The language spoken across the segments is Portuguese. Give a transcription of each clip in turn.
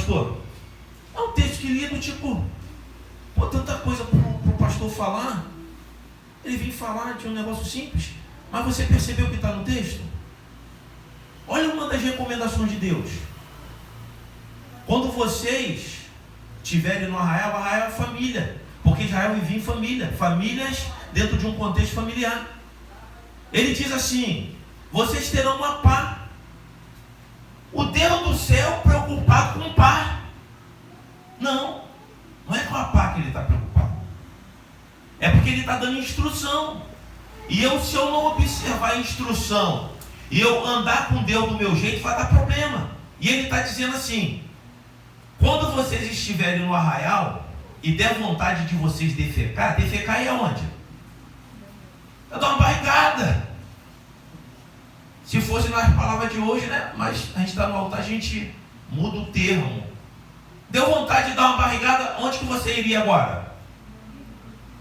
pastor? É um texto que lido, tipo, pô, tanta coisa pro pastor falar. Ele vem falar de um negócio simples, mas você percebeu o que está no texto? Olha uma das recomendações de Deus. Quando vocês estiverem no arraial, o arraial é família, porque Israel vivia em família, famílias dentro de um contexto familiar. Ele diz assim: vocês terão uma pá. O Deus do céu preocupado com pá. Não é com a pá que ele está preocupado. É porque ele está dando instrução. E se eu não observar a instrução e eu andar com Deus do meu jeito, vai dar problema. E ele está dizendo assim: quando vocês estiverem no arraial e der vontade de vocês defecar é onde? É dar uma barrigada. Se fosse nas palavras de hoje, né? Mas a gente está no altar, a gente muda o termo. Deu vontade de dar uma barrigada, onde que você iria agora?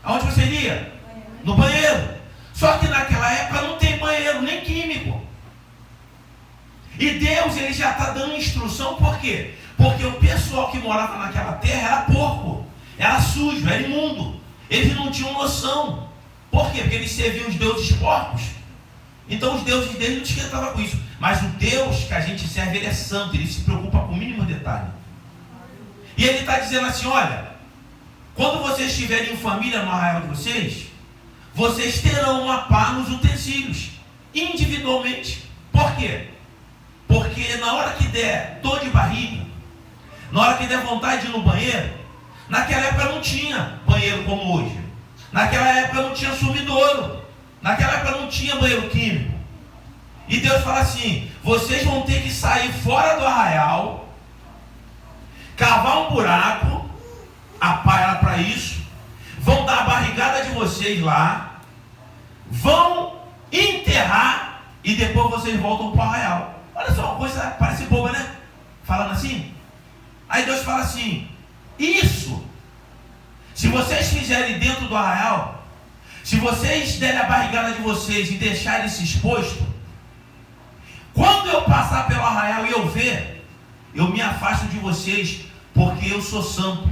Aonde você iria? No banheiro. Só que naquela época não tem banheiro, nem químico. E Deus, ele já está dando instrução, por quê? Porque o pessoal que morava naquela terra era porco, era sujo, era imundo. Eles não tinham noção. Por quê? Porque eles serviam os deuses porcos. Então os deuses deles não esquentavam com isso. Mas o Deus que a gente serve, ele é santo, ele se preocupa com o mínimo detalhe. E ele está dizendo assim: olha, quando vocês estiverem em família no arraial de vocês, vocês terão uma pá nos utensílios, individualmente. Por quê? Porque na hora que der dor de barriga, na hora que der vontade de ir no banheiro, naquela época não tinha banheiro como hoje. Naquela época não tinha sumidouro. Naquela época não tinha banheiro químico. E Deus fala assim: vocês vão ter que sair fora do arraial, cavar um buraco, a pá era para isso, vão dar a barrigada de vocês lá, vão enterrar e depois vocês voltam para o arraial. Olha só, uma coisa parece boba, né? Falando assim. Aí Deus fala assim: isso, se vocês fizerem dentro do arraial, se vocês derem a barrigada de vocês e deixarem isso exposto, quando eu passar pelo arraial e eu ver, eu me afasto de vocês, porque eu sou santo.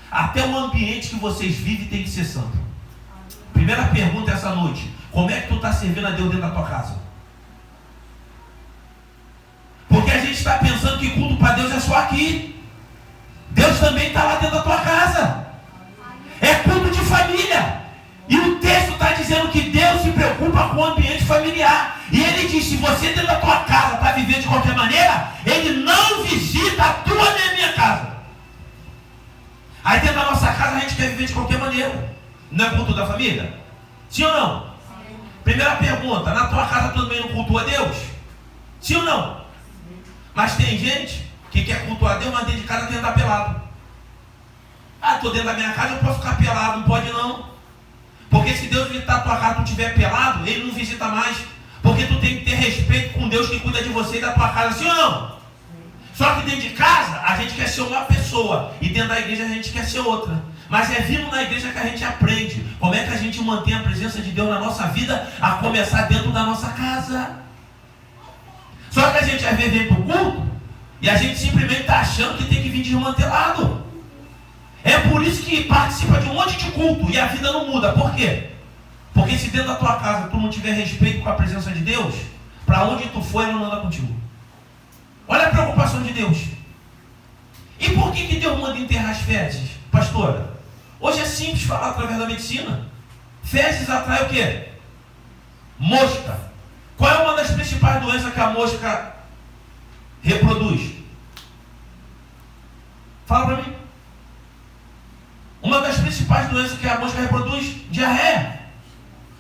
Até o ambiente que vocês vivem tem que ser santo. Primeira pergunta essa noite: como é que tu está servindo a Deus dentro da tua casa? Porque a gente está pensando que culto para Deus é só aqui. Deus também está lá dentro da tua casa. É culto de família. E o texto está dizendo que Deus se preocupa com o ambiente familiar. E ele diz: se você dentro da tua casa está vivendo de qualquer maneira, ele não visita a tua nem a minha casa. Aí dentro da nossa casa a gente quer viver de qualquer maneira. Não é culto da família? Sim ou não? Sim. Primeira pergunta: na tua casa também não cultua a Deus? Sim ou não? Sim. Mas tem gente que quer cultuar a Deus, mas dentro de casa quer andar pelado. Ah, estou dentro da minha casa, eu posso ficar pelado. Não pode não. Porque se Deus visitar a tua casa e tu estiver pelado, ele não visita mais. Porque tu tem que ter respeito com Deus que cuida de você e da tua casa, sim ou não? Só que dentro de casa a gente quer ser uma pessoa e dentro da igreja a gente quer ser outra. Mas é vindo na igreja que a gente aprende como é que a gente mantém a presença de Deus na nossa vida, a começar dentro da nossa casa. Só que a gente às vezes vem para o culto e a gente simplesmente está achando que tem que vir desmantelado. É por isso que participa de um monte de culto e a vida não muda. Por quê? Porque se dentro da tua casa tu não tiver respeito com a presença de Deus, para onde tu for, ela não anda contigo. Olha a preocupação de Deus. E por que Deus manda enterrar as fezes, pastora? Hoje é simples falar através da medicina. Fezes atrai o quê? Mosca. Qual é uma das principais doenças que a mosca reproduz? Fala para mim. Uma das principais doenças que a mosca reproduz? Diarreia.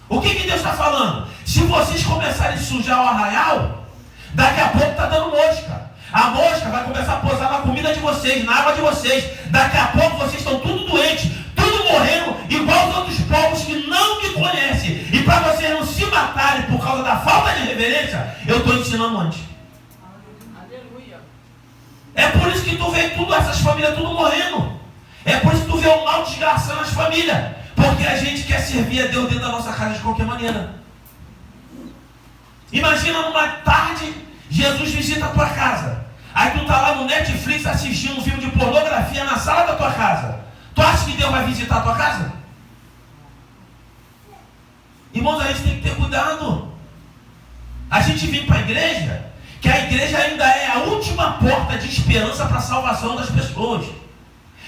O que Deus está falando? Se vocês começarem a sujar o arraial, daqui a pouco está dando mosca. A mosca vai começar a pousar na comida de vocês, na água de vocês. Daqui a pouco vocês estão tudo doentes, tudo morrendo, igual os outros povos que não me conhecem. E para vocês não se matarem por causa da falta de reverência, eu estou ensinando antes. Aleluia. É por isso que tu vê tudo, essas famílias tudo morrendo. É por isso que tu vê o mal desgraçando as famílias. Porque a gente quer servir a Deus dentro da nossa casa de qualquer maneira. Imagina numa tarde, Jesus visita a tua casa. Aí tu tá lá no Netflix assistindo um filme casa. Tu acha que Deus vai visitar a tua casa? Irmãos, a gente tem que ter cuidado. A gente vem para a igreja, que a igreja ainda é a última porta de esperança para a salvação das pessoas.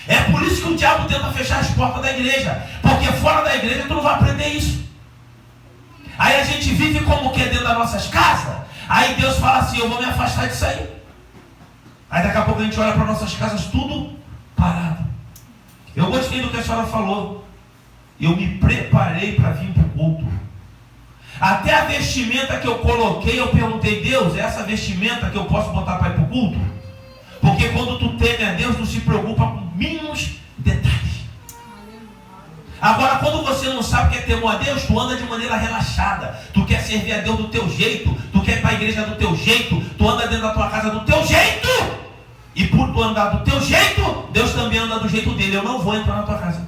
É por isso que o diabo tenta fechar as portas da igreja, porque fora da igreja tu não vai aprender isso. Aí a gente vive como que é dentro das nossas casas. Aí Deus fala assim, eu vou me afastar disso aí. Aí daqui a pouco a gente olha para nossas casas tudo parado. Eu gostei do que a senhora falou. Eu me preparei para vir para o culto. Até a vestimenta que eu coloquei, eu perguntei, Deus, é essa vestimenta que eu posso botar para ir para o culto? Porque quando tu teme a Deus, tu se preocupa com mínimos detalhes. Agora, quando você não sabe o que é temor a Deus, tu anda de maneira relaxada. Tu quer servir a Deus do teu jeito. Tu quer ir para a igreja do teu jeito. Tu anda dentro da tua casa do teu jeito. E por tu andar do teu jeito, Deus também anda do jeito dele. Eu não vou entrar na tua casa.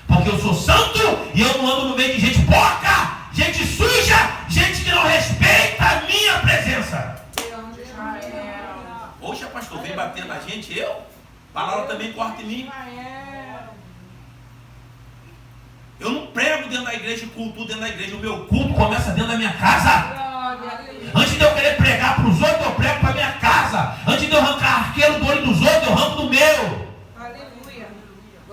Porque eu sou santo e eu não ando no meio de gente porca, gente suja, gente que não respeita a minha presença. Poxa, pastor, vem bater na gente, eu? A palavra também corta em mim. Eu não prego dentro da igreja e culto dentro da igreja. O meu culto começa dentro da minha casa. Antes de eu querer pregar para os outros, eu prego para a minha casa. Antes de eu arrancar arqueiro do olho dos outros, eu arranco do meu.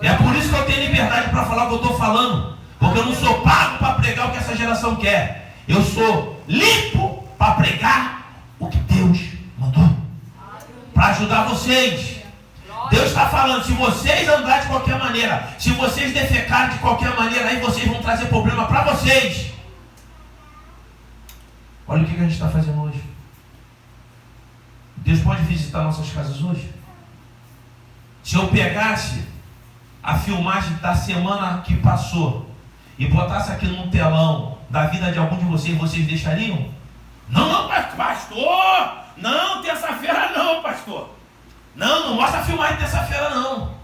É por isso que eu tenho liberdade para falar o que eu estou falando. Porque eu não sou pago para pregar o que essa geração quer. Eu sou limpo para pregar o que Deus mandou. Para ajudar vocês. Deus está falando, se vocês andarem de qualquer maneira, se vocês defecarem de qualquer maneira, aí vocês vão trazer problema para vocês. Olha o que a gente está fazendo hoje. Deus pode visitar nossas casas hoje? Se eu pegasse a filmagem da semana que passou e botasse aqui num telão da vida de algum de vocês, vocês deixariam? Não, pastor! Não, terça-feira não, pastor. Não mostra a filmagem de terça-feira não.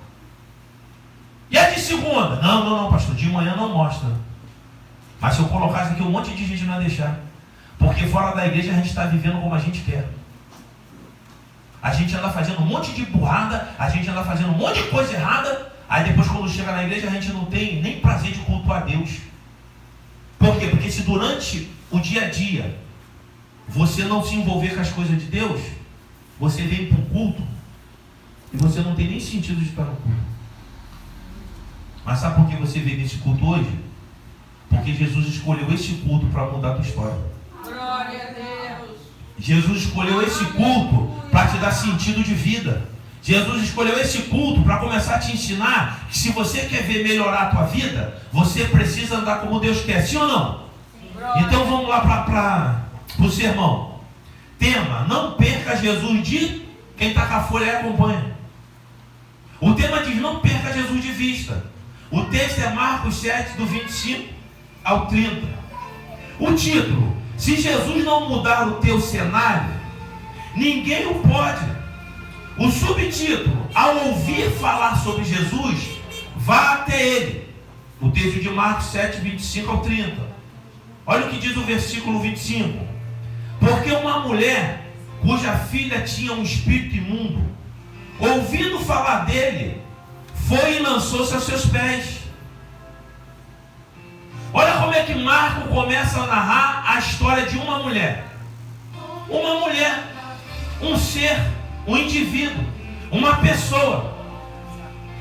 E a de segunda? Não, pastor, de manhã não mostra. Mas se eu colocasse aqui um monte de gente não ia deixar. Porque fora da igreja a gente está vivendo como a gente quer. A gente anda fazendo um monte de burrada, a gente anda fazendo um monte de coisa errada. Aí depois quando chega na igreja a gente não tem nem prazer de cultuar a Deus. Por quê? Porque se durante o dia a dia você não se envolver com as coisas de Deus, você vem para o culto e você não tem nem sentido de estar no culto. Mas sabe por que você veio nesse culto hoje? Porque Jesus escolheu esse culto para mudar a tua história. Glória a Deus. Jesus escolheu esse culto para te dar sentido de vida. Jesus escolheu esse culto para começar a te ensinar que se você quer ver melhorar a tua vida, você precisa andar como Deus quer, sim ou não? Então vamos lá para o sermão. Tema, não perca Jesus de... Quem está com a folha aí acompanha. O tema diz, não perca Jesus de vista. O texto é Marcos 7, do 25 ao 30. O título, se Jesus não mudar o teu cenário, ninguém o pode. O subtítulo, ao ouvir falar sobre Jesus, vá até ele. O texto de Marcos 7, 25 ao 30. Olha o que diz o versículo 25. Porque uma mulher, cuja filha tinha um espírito imundo, ouvindo falar dele, foi e lançou-se aos seus pés. Olha como é que Marcos começa a narrar a história de uma mulher. Uma mulher, um ser, um indivíduo, uma pessoa.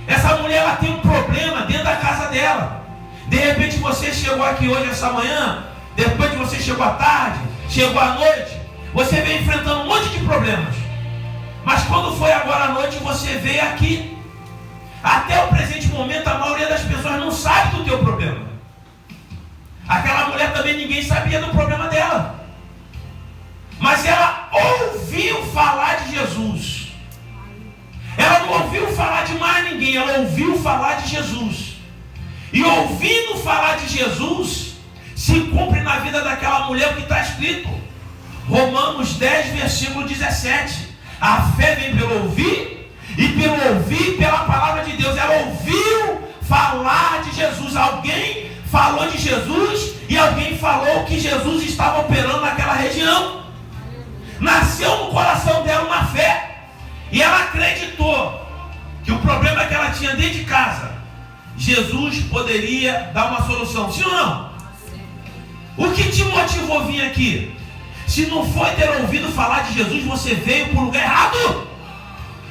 Essa mulher ela tem um problema dentro da casa dela. De repente você chegou aqui hoje, essa manhã, depois que você chegou à tarde, chegou à noite, você vem enfrentando um monte de problemas. Mas quando foi agora à noite, você veio aqui. Até o presente momento, a maioria das pessoas não sabe do teu problema. Aquela mulher também ninguém sabia do problema dela. Mas ela ouviu falar de Jesus. Ela não ouviu falar de mais ninguém, ela ouviu falar de Jesus. E ouvindo falar de Jesus, se cumpre na vida daquela mulher o que está escrito. Romanos 10, versículo 17. A fé vem pelo ouvir, e pelo ouvir pela palavra de Deus. Ela ouviu falar de Jesus. Alguém falou de Jesus e alguém falou que Jesus estava operando naquela região. Nasceu no coração dela uma fé. E ela acreditou que o problema que ela tinha dentro de casa, Jesus poderia dar uma solução, sim ou não? O que te motivou a vir aqui? Se não foi ter ouvido falar de Jesus, você veio para o lugar errado.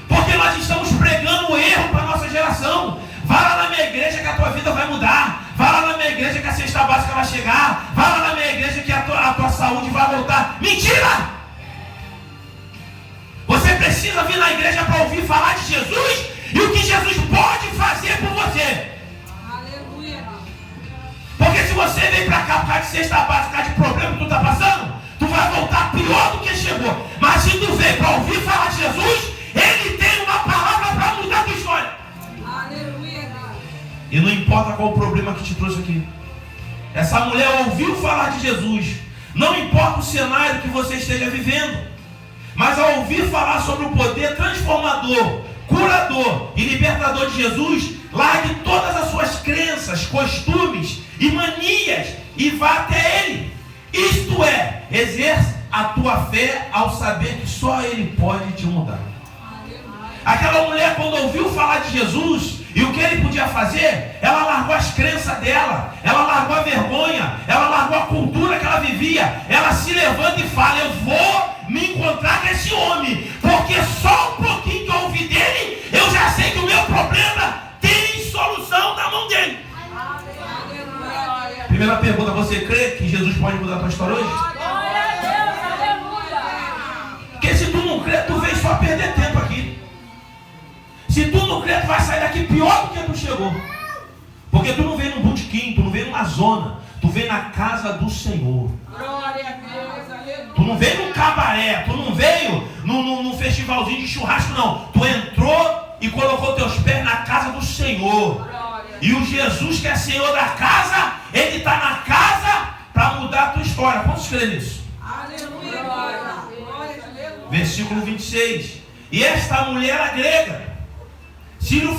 Porque nós estamos pregando o erro para a nossa geração. Vai lá na minha igreja que a tua vida vai mudar. Vai lá na minha igreja que a cesta básica vai chegar. Vai lá na minha igreja que a tua saúde vai voltar. Mentira! Você precisa vir na igreja para ouvir falar de Jesus e o que Jesus pode fazer por você. Aleluia. Porque se você vem para cá por causa de cesta básica, por causa de problema que tu está passando, tu vai voltar pior do que chegou. Mas se tu vem para ouvir falar de Jesus, Ele tem uma palavra para mudar a tua história. Aleluia. E não importa qual o problema que te trouxe aqui. Essa mulher ouviu falar de Jesus. Não importa o cenário que você esteja vivendo. Mas ao ouvir falar sobre o poder transformador, curador e libertador de Jesus, largue todas as suas crenças, costumes e manias e vá até Ele. Isto é, exerce a tua fé ao saber que só Ele pode te mudar. Aquela mulher, quando ouviu falar de Jesus e o que Ele podia fazer, ela largou as crenças dela, ela largou a vergonha, ela largou a cultura que ela vivia. Ela se levanta e fala: eu vou me encontrar com esse homem, porque só um pouquinho que eu ouvi dele, eu já sei que o meu problema tem solução na mão dele. Primeira pergunta: você crê que Jesus pode mudar a tua história hoje? Glória a Deus, aleluia. Porque se tu não crê, tu vem só perder tempo aqui. Se tu não crê, tu vai sair daqui pior do que tu chegou. Porque tu não veio num botequim, tu não veio numa zona, tu veio na casa do Senhor. Glória a Deus, aleluia. Tu não veio num cabaré, tu não veio num festivalzinho de churrasco, não. Tu entrou e colocou teus pés na casa do Senhor. E o Jesus que é Senhor da casa, Ele está na casa para mudar a tua história. Quantos creem nisso? Aleluia. Glória a Deus. Versículo 26. E esta mulher, a grega, se lhe